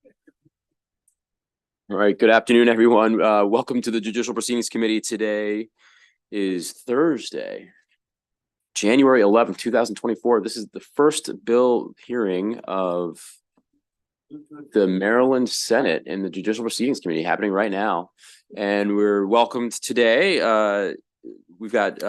All right, good afternoon, everyone. Welcome to the Judicial Proceedings Committee. Today is Thursday, January 11th, 2024. This is the first bill hearing of the Maryland Senate in the Judicial Proceedings Committee happening right now. And we're welcomed today. We've got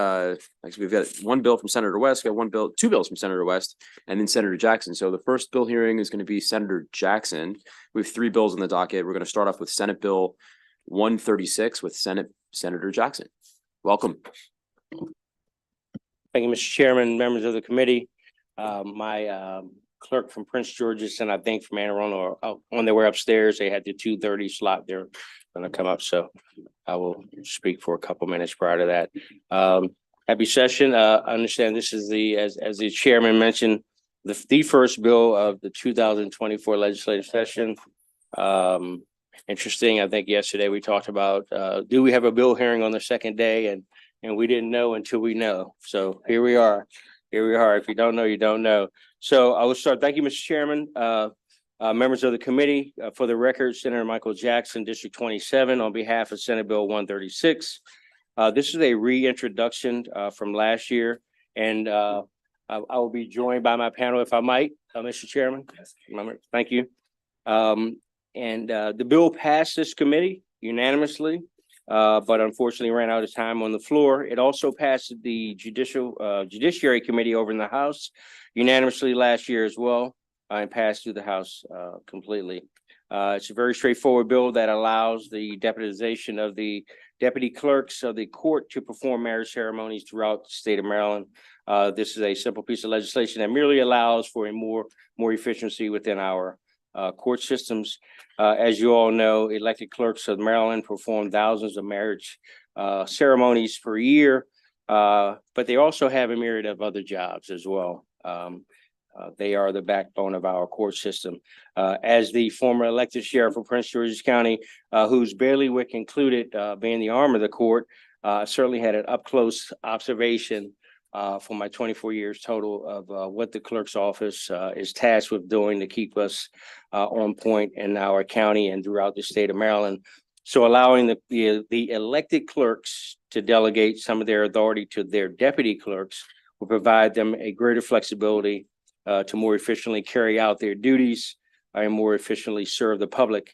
one bill from Senator West, two bills from Senator West, and then Senator Jackson. So the first bill hearing is going to be Senator Jackson. We have three bills on the docket. We're going to start off with Senate Bill 136 with Senator Jackson. Welcome. Thank you, Mr. Chairman, members of the committee. My clerk from Prince George's and I think from Anne Arundel are on their way upstairs. They had the 2:30 slot. They're going to come up, so I will speak for a couple minutes prior to that. Happy session. I understand this is as the chairman mentioned, the first bill of the 2024 legislative session. Interesting. I think yesterday we talked about do we have a bill hearing on the second day, and we didn't know until we know. So here we are. If you don't know, you don't know. So I will start. Thank you, Mr. Chairman. Members of the committee, for the record, Senator Michael Jackson, District 27, on behalf of Senate Bill 136. This is a reintroduction from last year, and I will be joined by my panel, if I might, Mr. Chairman. Thank you. The bill passed this committee unanimously, but unfortunately ran out of time on the floor. It also passed the Judiciary Committee over in the House unanimously last year as well, and passed through the House completely. It's a very straightforward bill that allows the deputization of the deputy clerks of the court to perform marriage ceremonies throughout the state of Maryland. This is a simple piece of legislation that merely allows for a more efficiency within our court systems. As you all know, elected clerks of Maryland perform thousands of marriage ceremonies per year, but they also have a myriad of other jobs as well. They are the backbone of our court system. As the former elected sheriff of Prince George's County, whose bailiwick included being the arm of the court, certainly had an up-close observation for my 24 years total of what the clerk's office is tasked with doing to keep us on point in our county and throughout the state of Maryland. So allowing the elected clerks to delegate some of their authority to their deputy clerks will provide them a greater flexibility to more efficiently carry out their duties and more efficiently serve the public.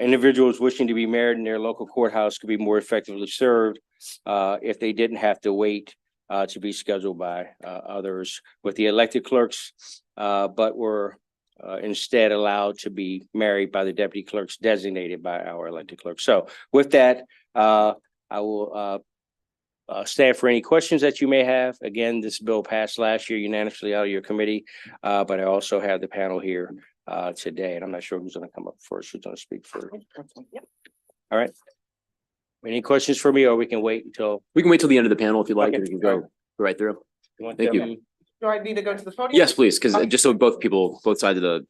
Individuals wishing to be married in their local courthouse could be more effectively served if they didn't have to wait to be scheduled by others with the elected clerks, but were instead allowed to be married by the deputy clerks designated by our elected clerks. So with that, I will stand for any questions that you may have. Again, this bill passed last year unanimously out of your committee, but I also have the panel here today, and I'm not sure who's going to come up first. Who's going to speak first? Yep. All right. Any questions for me, or we can wait until the end of the panel if you'd like. Okay. We can go right through. Thank you. Do I need to go to the podium? Yes, please, because just so both sides of the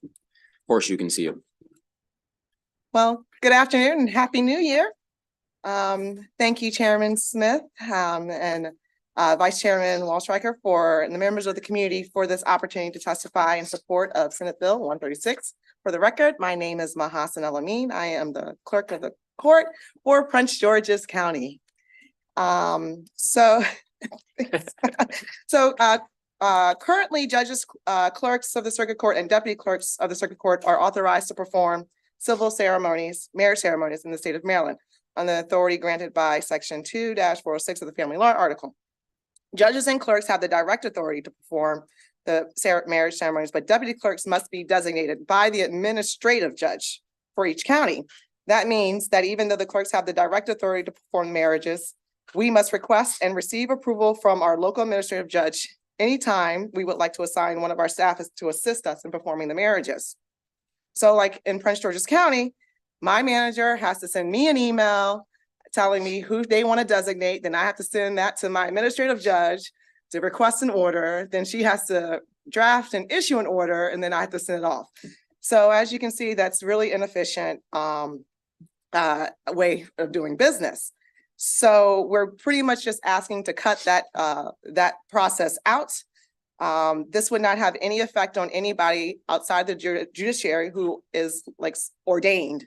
horseshoe can see you. Well, good afternoon and happy new year. Thank you, Chairman Smith, and Vice Chairman Walsh-Riker and the members of the community for this opportunity to testify in support of Senate Bill 136. For the record, my name is Mahasan El-Amin. I am the clerk of the court for Prince George's County. Currently, judges, clerks of the circuit court and deputy clerks of the circuit court are authorized to perform civil ceremonies, marriage ceremonies in the state of Maryland on the authority granted by Section 2-406 of the Family Law Article. Judges and clerks have the direct authority to perform the marriage ceremonies, but deputy clerks must be designated by the administrative judge for each county. That means that even though the clerks have the direct authority to perform marriages, we must request and receive approval from our local administrative judge anytime we would like to assign one of our staff to assist us in performing the marriages. So like in Prince George's County, my manager has to send me an email telling me who they want to designate. Then I have to send that to my administrative judge to request an order. Then she has to draft and issue an order, and then I have to send it off. So as you can see, that's really inefficient way of doing business. So we're pretty much just asking to cut that process out This would not have any effect on anybody outside the judiciary who is like ordained.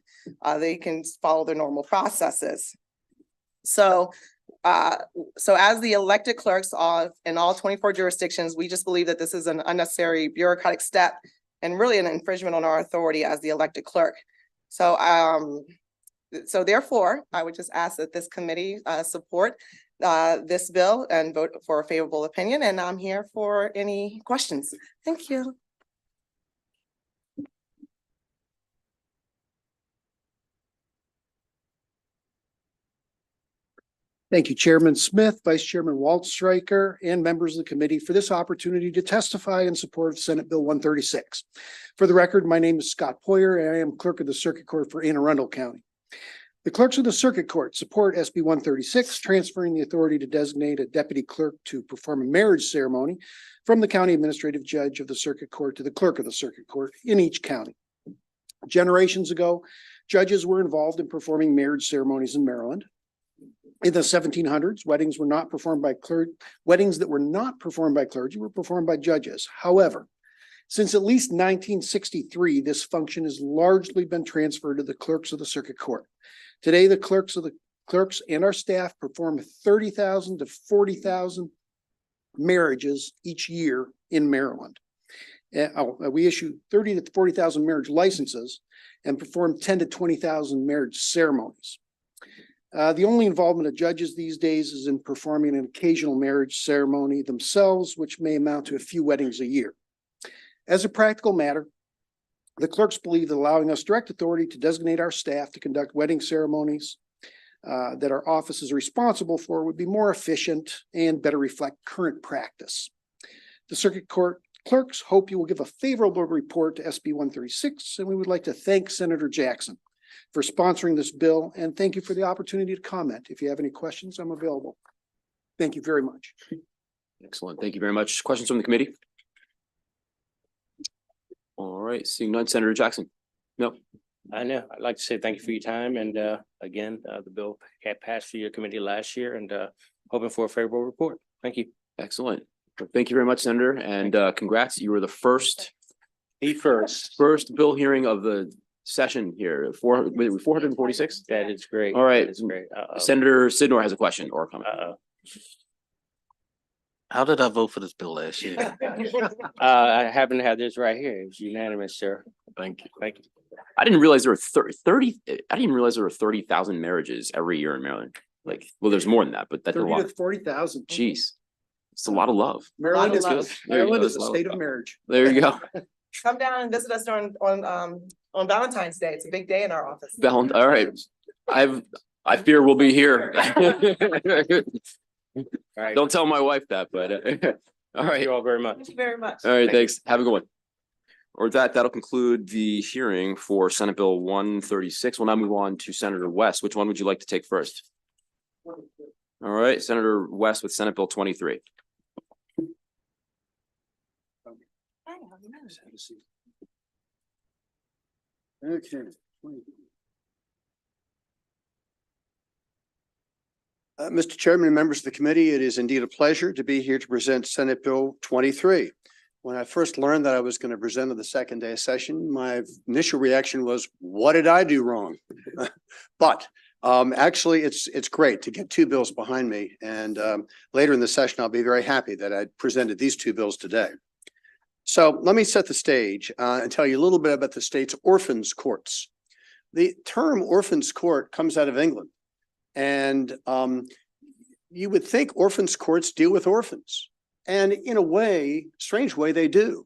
They can follow their normal processes. So as the elected clerks in all 24 jurisdictions, we just believe that this is an unnecessary bureaucratic step and really an infringement on our authority as the elected clerk. So therefore, I would just ask that this committee support this bill and vote for a favorable opinion. And I'm here for any questions. Thank you. Thank you, Chairman Smith, Vice Chairman Waldstreicher, and members of the committee for this opportunity to testify in support of Senate Bill 136. For the record, my name is Scott Poyer, and I am Clerk of the Circuit Court for Anne Arundel County. The clerks of the Circuit Court support SB 136, transferring the authority to designate a deputy clerk to perform a marriage ceremony from the county administrative judge of the Circuit Court to the clerk of the Circuit Court in each county. Generations ago, judges were involved in performing marriage ceremonies in Maryland. In the 1700s, weddings that were not performed by clergy were performed by judges. However, since at least 1963, this function has largely been transferred to the clerks of the Circuit Court. Today, the clerks and our staff perform 30,000 to 40,000 marriages each year in Maryland. We issue 30 to 40,000 marriage licenses and perform 10 to 20,000 marriage ceremonies. The only involvement of judges these days is in performing an occasional marriage ceremony themselves, which may amount to a few weddings a year. As a practical matter, the clerks believe that allowing us direct authority to designate our staff to conduct wedding ceremonies that our office is responsible for would be more efficient and better reflect current practice. The Circuit Court clerks hope you will give a favorable report to SB 136, and we would like to thank Senator Jackson for sponsoring this bill, and thank you for the opportunity to comment. If you have any questions, I'm available. Thank you very much. Excellent. Thank you very much. Questions from the committee? All right, seeing none, Senator Jackson. No. I know. I'd like to say thank you for your time. And again, the bill had passed through your committee last year and hoping for a favorable report. Thank you. Excellent. Thank you very much, Senator, and congrats. You were the first bill hearing of the session here. 446. That is great. All right. That is great. Senator Sidnor has a question or a comment. How did I vote for this bill last year? I happen to have this right here. It was unanimous, sir. Thank you. Thank you. I didn't realize there were 30,000 marriages every year in Maryland. Like, well, there's more than that, but that's a 30 lot. to 40,000. Jeez, it's a lot of love. Maryland is There you Maryland go. is a state of marriage. There you go. Come down and visit us on Valentine's Day. It's a big day in our office. All right. I fear we'll be here. All right. Don't tell my wife that, but all right. Thank you all very much. Thank you very much. All right, Thank you. thanks. Have a good one. Or that'll conclude the hearing for Senate Bill 136. We'll now move on to Senator West. Which one would you like to take first? All right, Senator West with Senate Bill 23. Okay. Mr. Chairman and members of the committee, it is indeed a pleasure to be here to present Senate Bill 23. When I first learned that I was going to present on the second day of session, my initial reaction was, what did I do wrong? But actually, it's great to get two bills behind me. And later in the session, I'll be very happy that I presented these two bills today. So let me set the stage and tell you a little bit about the state's orphans courts. The term orphans court comes out of England. And you would think orphans courts deal with orphans. And in a way, strange way, they do.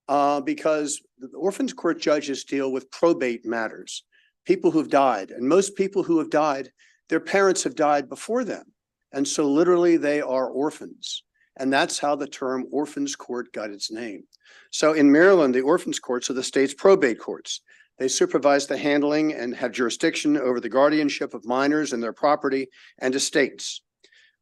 Because the orphans court judges deal with probate matters, people who've died. And most people who have died, their parents have died before them. And so literally they are orphans. And that's how the term orphans court got its name. So in Maryland, the orphans courts are the state's probate courts. They supervise the handling and have jurisdiction over the guardianship of minors and their property and estates.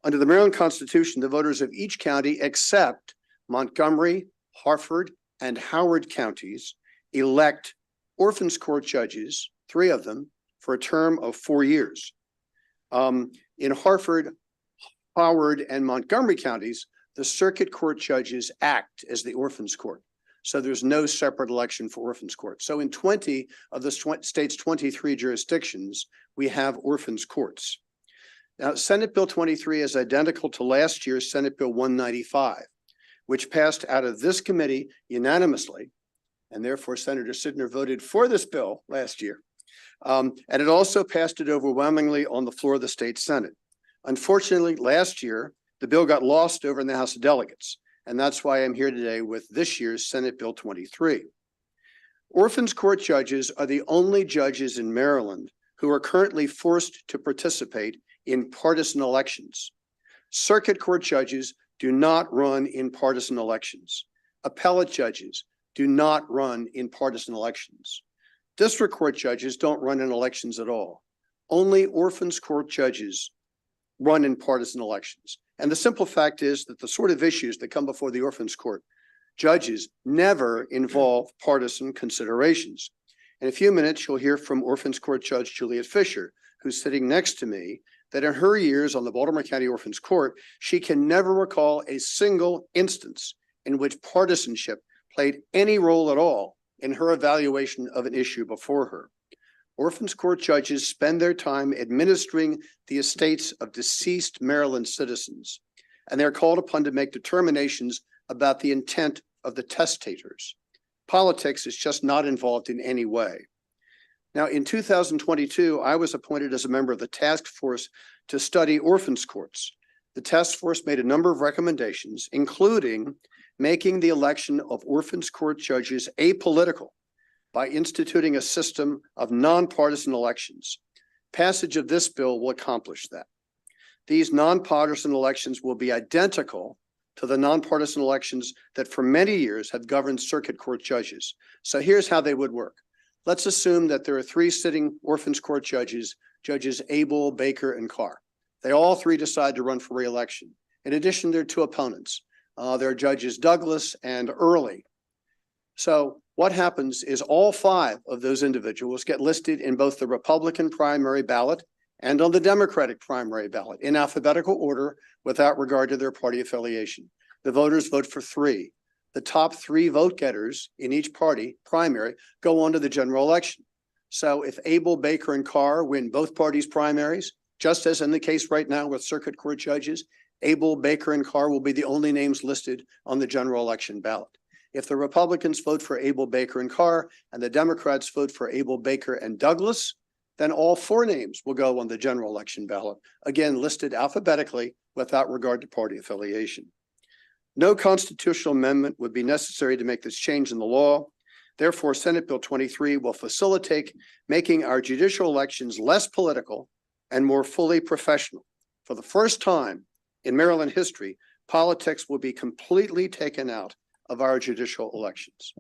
Under the Maryland Constitution, the voters of each county except Montgomery, Harford, and Howard counties elect orphans court judges, 3 of them, for a term of 4 years. In Harford, Howard, and Montgomery counties, the circuit court judges act as the orphans court. So there's no separate election for orphans court. So in 20 of the state's 23 jurisdictions, we have orphans courts. Now, Senate Bill 23 is identical to last year's Senate Bill 195, which passed out of this committee unanimously. And therefore, Senator Sidner voted for this bill last year. And it also passed it overwhelmingly on the floor of the state Senate. Unfortunately, last year, the bill got lost over in the House of Delegates. And that's why I'm here today with this year's Senate Bill 23. Orphans court judges are the only judges in Maryland who are currently forced to participate in partisan elections. Circuit court judges do not run in partisan elections. Appellate judges do not run in partisan elections. District court judges don't run in elections at all. Only orphans court judges run in partisan elections. And the simple fact is that the sort of issues that come before the orphans court judges never involve partisan considerations. In a few minutes, you'll hear from orphans court judge Juliet Fisher, who's sitting next to me, that in her years on the Baltimore County Orphans Court, she can never recall a single instance in which partisanship played any role at all in her evaluation of an issue before her. Orphans court judges spend their time administering the estates of deceased Maryland citizens, and they're called upon to make determinations about the intent of the testators. Politics is just not involved in any way. Now, in 2022, I was appointed as a member of the task force to study orphans courts. The task force made a number of recommendations, including making the election of orphans court judges apolitical by instituting a system of nonpartisan elections. Passage of this bill will accomplish that. These nonpartisan elections will be identical to the nonpartisan elections that for many years have governed circuit court judges. So here's how they would work. Let's assume that there are three sitting orphans court judges, Judges Abel, Baker, and Carr. They all three decide to run for re-election. In addition, there are two opponents. There are Judges Douglas and Early. So what happens is all five of those individuals get listed in both the Republican primary ballot and on the Democratic primary ballot in alphabetical order without regard to their party affiliation. The voters vote for three. The top three vote getters in each party primary go on to the general election. So if Abel, Baker, and Carr win both parties' primaries, just as in the case right now with circuit court judges, Abel, Baker, and Carr will be the only names listed on the general election ballot. If the Republicans vote for Abel, Baker, and Carr, and the Democrats vote for Abel, Baker, and Douglas, then all four names will go on the general election ballot, again listed alphabetically without regard to party affiliation. No constitutional amendment would be necessary to make this change in the law. Therefore, Senate Bill 23 will facilitate making our judicial elections less political and more fully professional. For the first time in Maryland history, politics will be completely taken out of our judicial elections.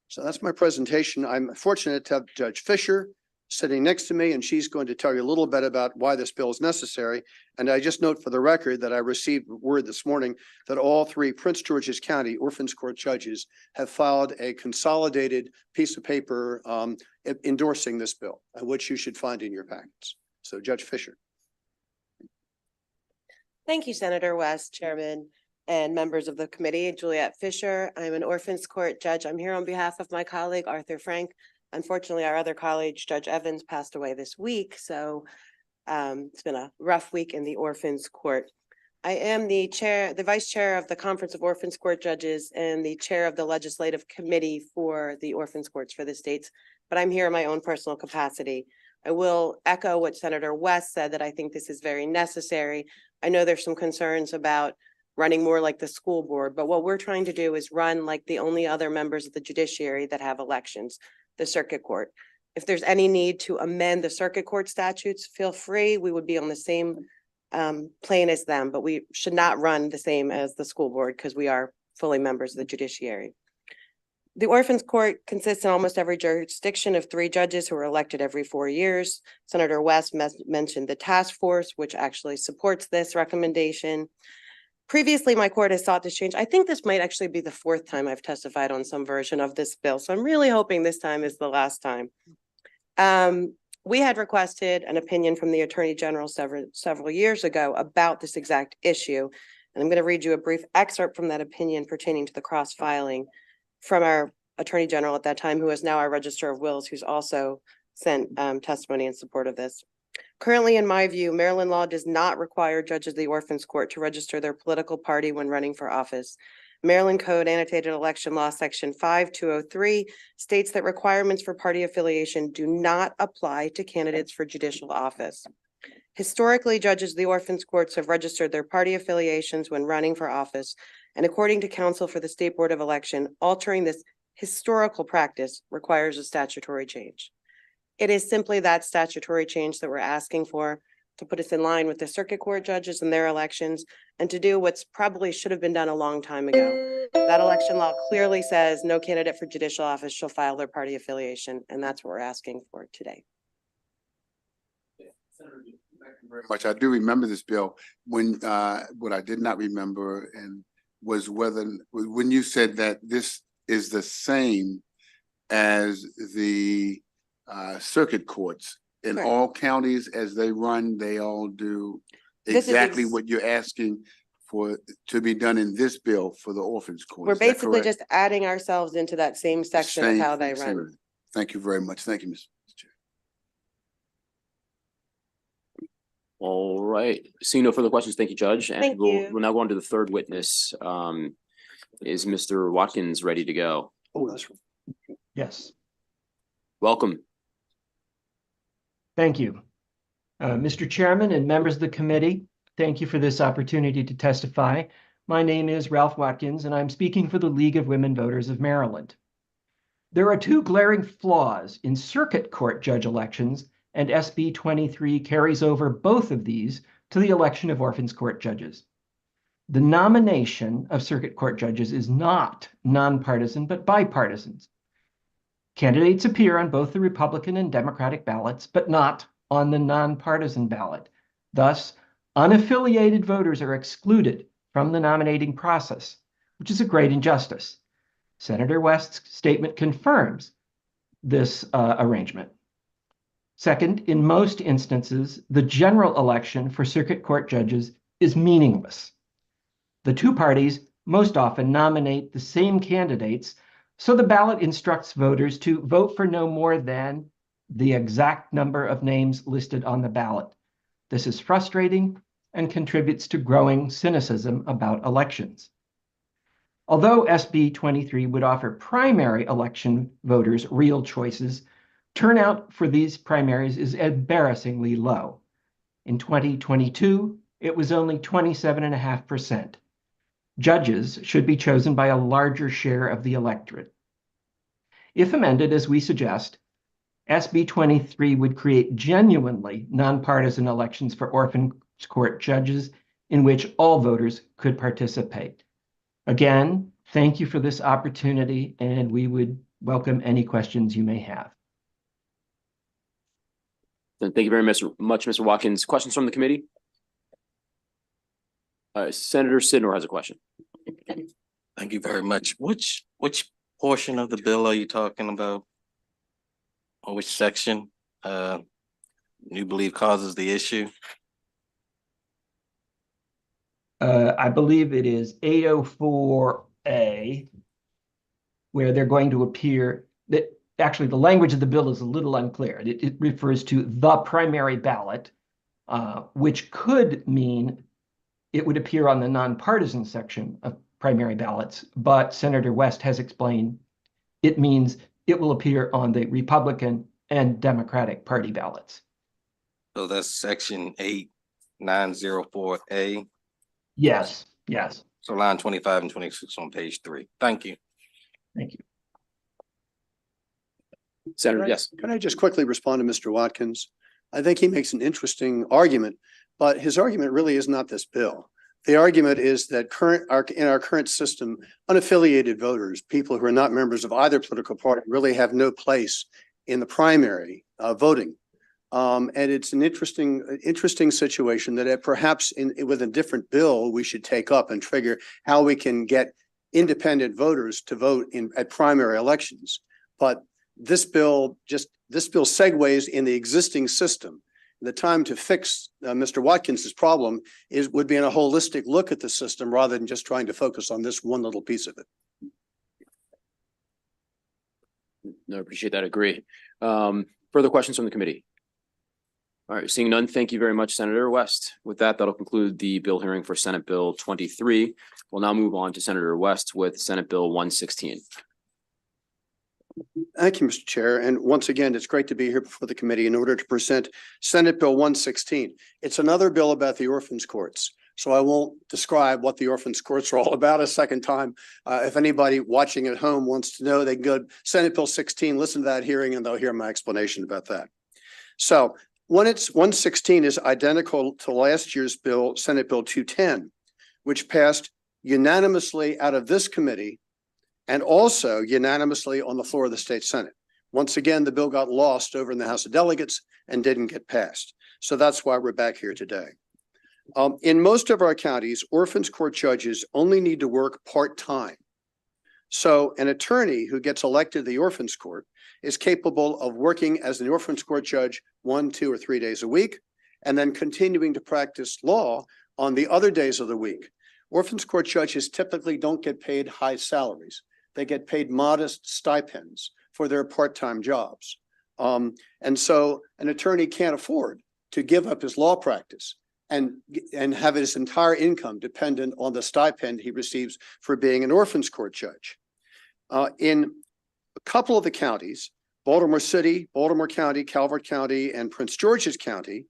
So that's my presentation. I'm fortunate to have Judge Fisher sitting next to me, and she's going to tell you a little bit about why this bill is necessary. And I just note for the record that I received word this morning that all three Prince George's County orphans court judges have filed a consolidated piece of paper endorsing this bill, which you should find in your packets. So Judge Fisher. Thank you, Senator West, Chairman, and members of the committee. Juliet Fisher. I'm an orphans court judge. I'm here on behalf of my colleague, Arthur Frank. Unfortunately, our other colleague, Judge Evans, passed away this week. So it's been a rough week in the orphans court. I am the vice chair of the Conference of Orphans Court Judges and the chair of the legislative committee for the orphans courts for the states, but I'm here in my own personal capacity. I will echo what Senator West said, that I think this is very necessary. I know there's some concerns about running more like the school board, but what we're trying to do is run like the only other members of the judiciary that have elections, the circuit court. If there's any need to amend the circuit court statutes, feel free. We would be on the same plane as them, but we should not run the same as the school board because we are fully members of the judiciary. The orphans court consists in almost every jurisdiction of 3 judges who are elected every 4 years. Senator West mentioned the task force, which actually supports this recommendation. Previously, my court has sought to change. I think this might actually be the 4th time I've testified on some version of this bill. So I'm really hoping this time is the last time. We had requested an opinion from the Attorney General several years ago about this exact issue. And I'm going to read you a brief excerpt from that opinion pertaining to the cross-filing from our Attorney General at that time, who is now our Register of Wills, who's also sent testimony in support of this. Currently, in my view, Maryland law does not require judges of the Orphans Court to register their political party when running for office. Maryland Code Annotated Election Law, Section 5203 states that requirements for party affiliation do not apply to candidates for judicial office. Historically, judges of the Orphans Courts have registered their party affiliations when running for office, and according to counsel for the State Board of Election, altering this historical practice requires a statutory change. It is simply that statutory change that we're asking for to put us in line with the circuit court judges and their elections, and to do what's probably should have been done a long time ago. That election law clearly says no candidate for judicial office shall file their party affiliation, and that's what we're asking for today. Very much. I do remember this bill. When what I did not remember and was when you said that this is the same as the circuit courts in Correct. all counties as they run, they all do This is exactly what you're asking for to be done in this bill for the orphans court. We're Is that basically correct? just adding ourselves into that same section of Same- how they same- run. Thank you very much. Thank you, Mr. Chair. All right. Seeing no further questions, thank you, Judge. And Thank you. we'll now go on to the third witness. Is Mr. Watkins ready to go? Oh, that's right. Yes, Welcome. thank you. Mr. Chairman and members of the committee, thank you for this opportunity to testify. My name is Ralph Watkins, and I'm speaking for the League of Women Voters of Maryland. There are two glaring flaws in circuit court judge elections, and SB 23 carries over both of these to the election of orphans court judges. The nomination of circuit court judges is not nonpartisan, but bipartisan. Candidates appear on both the Republican and Democratic ballots, but not on the nonpartisan ballot. Thus, unaffiliated voters are excluded from the nominating process, which is a great injustice. Senator West's statement confirms this arrangement. Second, in most instances, the general election for circuit court judges is meaningless. The two parties most often nominate the same candidates, so the ballot instructs voters to vote for no more than the exact number of names listed on the ballot. This is frustrating and contributes to growing cynicism about elections. Although SB 23 would offer primary election voters real choices, turnout for these primaries is embarrassingly low. In 2022, it was only 27.5%. Judges should be chosen by a larger share of the electorate. If amended, as we suggest, SB 23 would create genuinely nonpartisan elections for orphan court judges in which all voters could participate. Again, thank you for this opportunity, and we would welcome any questions you may have. Thank you very much, Mr. Watkins. Questions from the committee? Senator Sidnor has a question. Thank you very much. Which portion of the bill are you talking about? Or which section you believe causes the issue? I believe it is 804A, where they're going to appear. That actually, the language of the bill is a little unclear. It refers to the primary ballot, which could mean it would appear on the nonpartisan section of primary ballots, but Senator West has explained it means it will appear on the Republican and Democratic Party ballots. So that's section 8904A. Yes, yes. So line 25 and 26 on page 3. Thank you. Thank you. Senator, yes. Can I just quickly respond to Mr. Watkins? I think he makes an interesting argument, but his argument really is not this bill. The argument is that in our current system, unaffiliated voters, people who are not members of either political party, really have no place in the primary voting. And it's an interesting situation that perhaps with a different bill, we should take up and figure how we can get independent voters to vote at primary elections. But this bill segues in the existing system. The time to fix Mr. Watkins's problem would be in a holistic look at the system rather than just trying to focus on this one little piece of it. No, appreciate that. Agree. Further questions from the committee? All right, seeing none, thank you very much, Senator West. With that, that'll conclude the bill hearing for Senate Bill 23. We'll now move on to Senator West with Senate Bill 116. Thank you, Mr. Chair. And once again, it's great to be here before the committee in order to present Senate Bill 116. It's another bill about the orphans courts. So I won't describe what the orphans courts are all about a second time. If anybody watching at home wants to know, they can go to Senate Bill 16, listen to that hearing, and they'll hear my explanation about that. So when it's 116 is identical to last year's bill, Senate Bill 210, which passed unanimously out of this committee and also unanimously on the floor of the state Senate. Once again, the bill got lost over in the House of Delegates and didn't get passed. So that's why we're back here today. In most of our counties, orphans court judges only need to work part-time. So an attorney who gets elected to the orphans court is capable of working as an orphans court judge 1, 2, or 3 days a week, and then continuing to practice law on the other days of the week. Orphans court judges typically don't get paid high salaries. They get paid modest stipends for their part-time jobs. And so an attorney can't afford to give up his law practice and have his entire income dependent on the stipend he receives for being an orphans court judge. In a couple of the counties, Baltimore City, Baltimore County, Calvert County, and Prince George's County,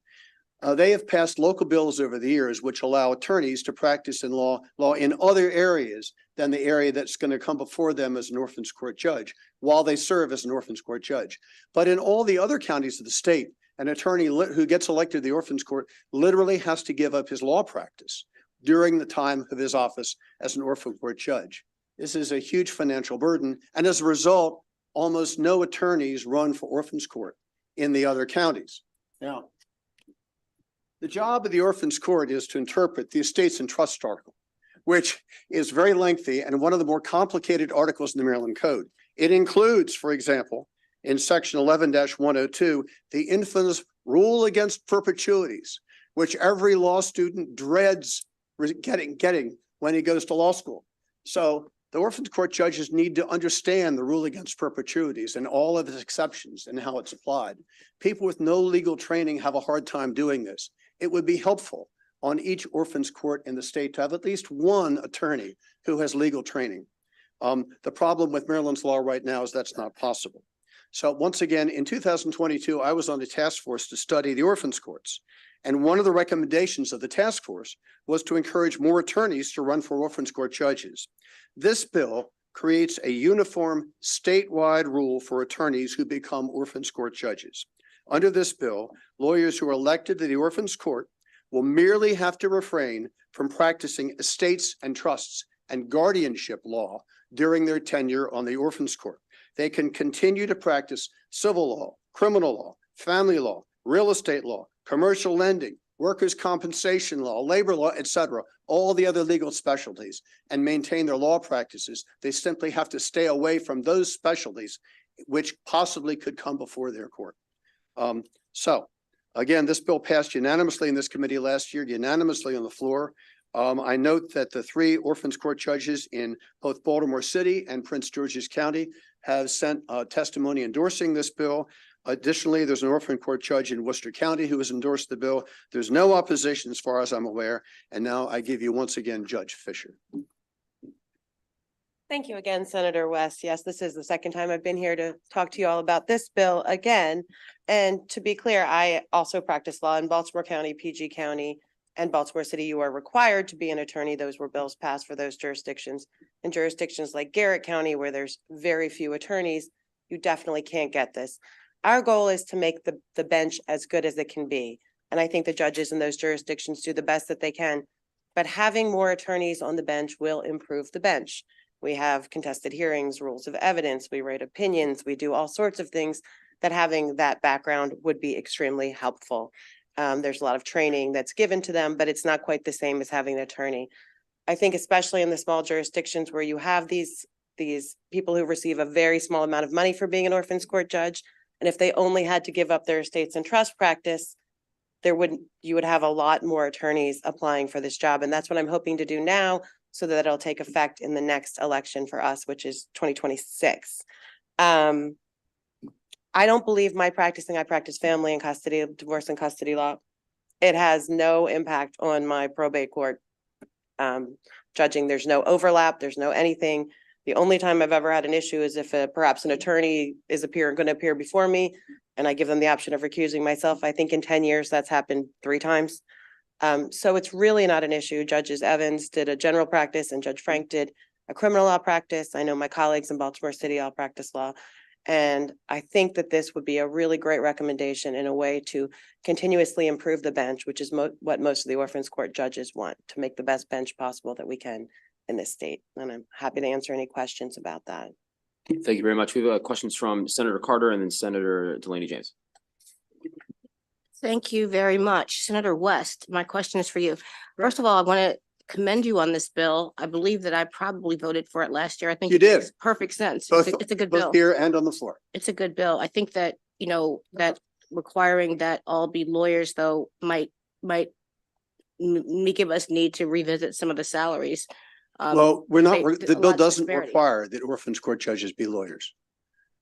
they have passed local bills over the years which allow attorneys to practice in law in other areas than the area that's going to come before them as an orphans court judge while they serve as an orphans court judge. But in all the other counties of the state, an attorney who gets elected to the orphans court literally has to give up his law practice during the time of his office as an orphan court judge. This is a huge financial burden. And as a result, almost no attorneys run for orphans court in the other counties. Now, the job of the orphans court is to interpret the estates and trust article, which is very lengthy and one of the more complicated articles in the Maryland Code. It includes, for example, in section 11-102, the infamous rule against perpetuities, which every law student dreads getting when he goes to law school. So the orphans court judges need to understand the rule against perpetuities and all of its exceptions and how it's applied. People with no legal training have a hard time doing this. It would be helpful on each orphans court in the state to have at least one attorney who has legal training. The problem with Maryland's law right now is that's not possible. So once again, in 2022, I was on a task force to study the orphans courts. And one of the recommendations of the task force was to encourage more attorneys to run for orphans court judges. This bill creates a uniform statewide rule for attorneys who become orphans court judges. Under this bill, lawyers who are elected to the orphans court will merely have to refrain from practicing estates and trusts and guardianship law during their tenure on the orphans court. They can continue to practice civil law, criminal law, family law, real estate law, commercial lending, workers' compensation law, labor law, etc., all the other legal specialties, and maintain their law practices. They simply have to stay away from those specialties which possibly could come before their court. So again, this bill passed unanimously in this committee last year, unanimously on the floor. I note that the 3 orphans court judges in both Baltimore City and Prince George's County have sent testimony endorsing this bill. Additionally, there's an orphan court judge in Worcester County who has endorsed the bill. There's no opposition as far as I'm aware. And now I give you once again, Judge Fisher. Thank you again, Senator West. Yes, this is the second time I've been here to talk to you all about this bill again. And to be clear, I also practice law in Baltimore County, PG County, and Baltimore City. You are required to be an attorney. Those were bills passed for those jurisdictions. In jurisdictions like Garrett County, where there's very few attorneys, you definitely can't get this. Our goal is to make the bench as good as it can be. And I think the judges in those jurisdictions do the best that they can. But having more attorneys on the bench will improve the bench. We have contested hearings, rules of evidence, we write opinions, we do all sorts of things that having that background would be extremely helpful. There's a lot of training that's given to them, but it's not quite the same as having an attorney. I think especially in the small jurisdictions where you have these people who receive a very small amount of money for being an orphans court judge, and if they only had to give up their estates and trust practice, you would have a lot more attorneys applying for this job. And that's what I'm hoping to do now so that it'll take effect in the next election for us, which is 2026. I don't believe I practice family and custody, divorce and custody law. It has no impact on my probate court judging. There's no overlap. There's no anything. The only time I've ever had an issue is if perhaps an attorney is going to appear before me and I give them the option of recusing myself. I think in 10 years that's happened 3 times. So it's really not an issue. Judges Evans did a general practice and Judge Frank did a criminal law practice. I know my colleagues in Baltimore City all practice law. And I think that this would be a really great recommendation in a way to continuously improve the bench, which is what most of the orphans court judges want, to make the best bench possible that we can in this state. And I'm happy to answer any questions about that. Thank you very much. We have questions from Senator Carter and then Senator Delaney James. Thank you very much. Senator West, my question is for you. First of all, I want to commend you on this bill. I believe that I probably voted for it last year. I think You it did. makes perfect sense. Both, It's a good bill. both here and on the floor. It's a good bill. I think that, that requiring that all be lawyers though might give us need to revisit some of the salaries. Well, we're not, create the a bill lot of doesn't disparity. require that orphans court judges be lawyers.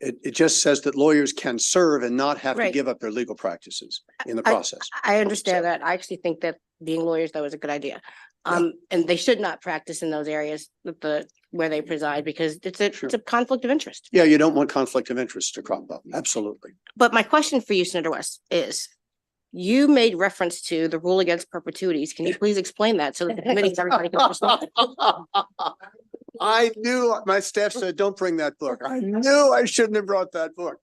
It just says that lawyers can serve and not have to Right. give up their legal practices in the process. I understand that. I actually think that being lawyers though is a good idea. And they should not practice in those areas where they preside because it's a conflict of interest. Yeah, you don't want conflict of interest to crop up. Absolutely. But my question for you, Senator West, is you made reference to the rule against perpetuities. Can you please explain that so that the committee, everybody can understand? I knew, my staff said, don't bring that book. I knew I shouldn't have brought that book.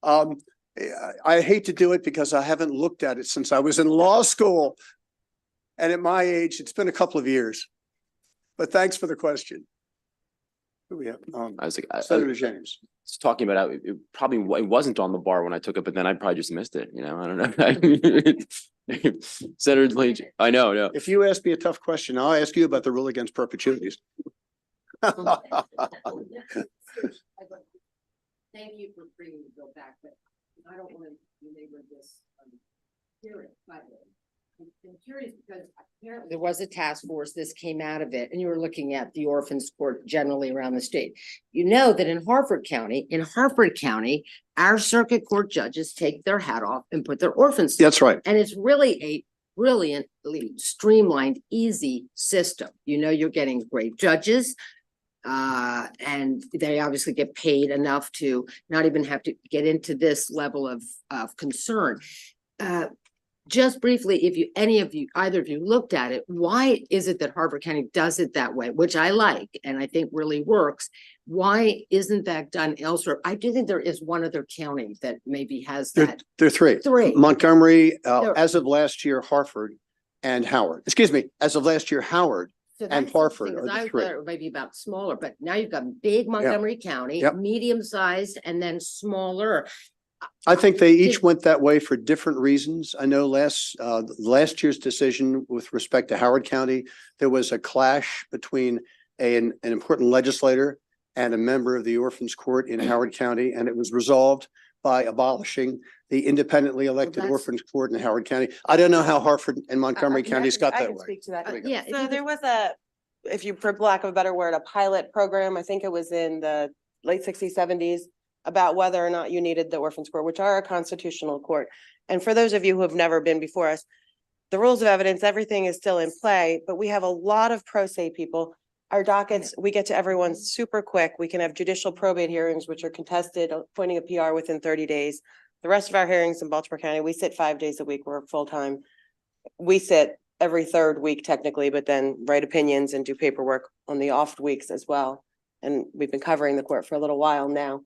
I hate to do it because I haven't looked at it since I was in law school. And at my age, it's been a couple of years. But thanks for the question. Who we have? I was like, Senator James. was talking about how it wasn't on the bar when I took it, but then I probably just missed it. I don't know. Senator Delaney, I know, no. If you ask me a tough question, I'll ask you about the rule against perpetuities. Thank you for bringing the bill back, but I don't want to belabor this hearing. I'm curious because apparently there was a task force, this came out of it, and you were looking at the orphans court generally around the state. You know that in Harford County, our circuit court judges take their hat off and put their orphans. That's right. And it's really a brilliantly streamlined, easy system. You're getting great judges. And they obviously get paid enough to not even have to get into this level of concern. Just briefly, if either of you looked at it, why is it that Harford County does it that way, which I like and I think really works? Why isn't that done elsewhere? I do think there is one other county that maybe has that. There are three. Three. Montgomery, as of last year, Harford and Howard. Excuse me, as of last year, Howard So and that's Harford interesting, are 'cause the I three. thought it might be about smaller, but now you've got big Montgomery County, Yep. medium-sized, and then smaller. I think they each went that way for different reasons. I know last year's decision with respect to Howard County, there was a clash between an important legislator and a member of the orphans court in Howard County, and it was resolved by abolishing the independently elected that's- orphans court in Howard County. I don't know how Harford and Montgomery counties got I that can way. speak to that. There we go. Yeah. if So you there could- was if you, for lack of a better word, a pilot program, I think it was in the late 60s, 70s, about whether or not you needed the orphans court, which are a constitutional court. And for those of you who have never been before us, the rules of evidence, everything is still in play, but we have a lot of pro se people. Our dockets, we get to everyone super quick. We can have judicial probate hearings, which are contested, appointing a PR within 30 days. The rest of our hearings in Baltimore County, we sit 5 days a week. We're full-time. We sit every third week technically, but then write opinions and do paperwork on the off weeks as well. And we've been covering the court for a little while now.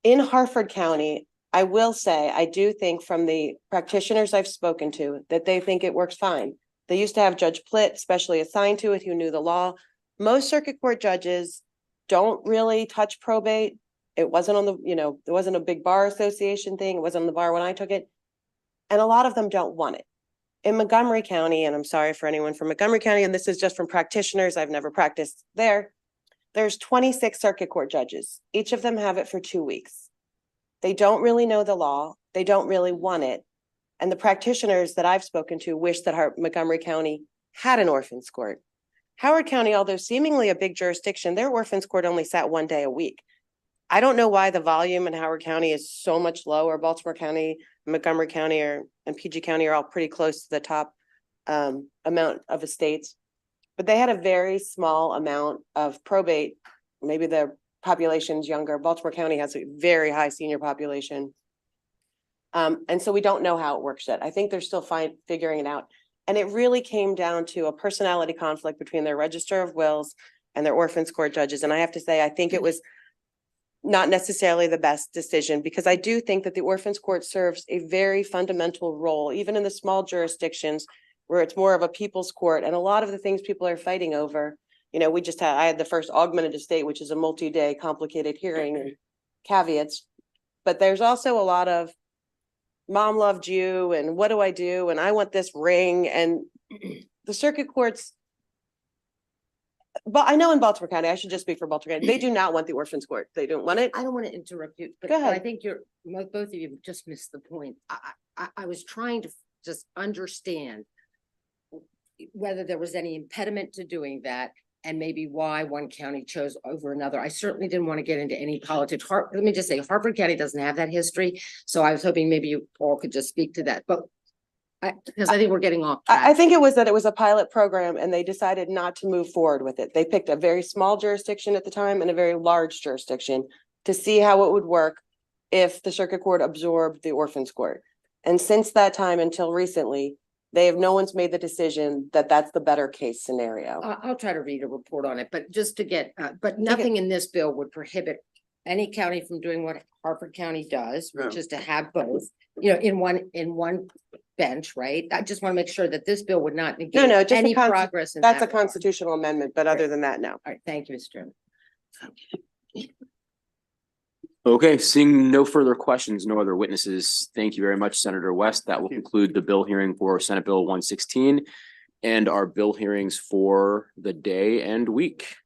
In Harford County, I will say, I do think from the practitioners I've spoken to that they think it works fine. They used to have Judge Plitt specially assigned to it who knew the law. Most circuit court judges don't really touch probate. It wasn't on the, it wasn't a big bar association thing. It wasn't on the bar when I took it. And a lot of them don't want it. In Montgomery County, and I'm sorry for anyone from Montgomery County, and this is just from practitioners, I've never practiced there. There's 26 circuit court judges. Each of them have it for 2 weeks. They don't really know the law. They don't really want it. And the practitioners that I've spoken to wish that Montgomery County had an orphans court. Howard County, although seemingly a big jurisdiction, their orphans court only sat 1 day a week. I don't know why the volume in Howard County is so much lower. Baltimore County, Montgomery County, and PG County are all pretty close to the top amount of estates. But they had a very small amount of probate. Maybe the population's younger. Baltimore County has a very high senior population. And so we don't know how it works yet. I think they're still figuring it out. And it really came down to a personality conflict between their register of wills and their orphans court judges. And I have to say, I think it was not necessarily the best decision, because I do think that the orphans court serves a very fundamental role, even in the small jurisdictions where it's more of a people's court. And a lot of the things people are fighting over, you know, I had the first augmented estate, which is a multi-day complicated hearing and caveats. But there's also a lot of mom loved you and what do I do? And I want this ring. And the circuit courts, but I know in Baltimore County, I should just speak for Baltimore County, they do not want the orphans court. They don't want it. I don't want to interrupt you, but Go ahead. I think both of you just missed the point. I was trying to just understand whether there was any impediment to doing that and maybe why one county chose over another. I certainly didn't want to get into any politics. Let me just say, Harford County doesn't have that history. So I was hoping maybe you all could just speak to that, but because I think we're getting off track. I think it was that it was a pilot program and they decided not to move forward with it. They picked a very small jurisdiction at the time and a very large jurisdiction to see how it would work if the circuit court absorbed the orphans court. And since that time until recently, no one's made the decision that that's the better case scenario. I'll try to read a report on it, but just to get, but nothing in this bill would prohibit any county from doing what Harford County does, which is to have both, you know, in one bench, right? I just want to make sure that this bill would not negate No, just any progress. That's a that regard. constitutional amendment, but other than that, no. All right, thank you, Mr. Chairman. Okay, seeing no further questions, no other witnesses. Thank you very much, Senator West. That will conclude the bill hearing for Senate Bill 116 and our bill hearings for the day and week.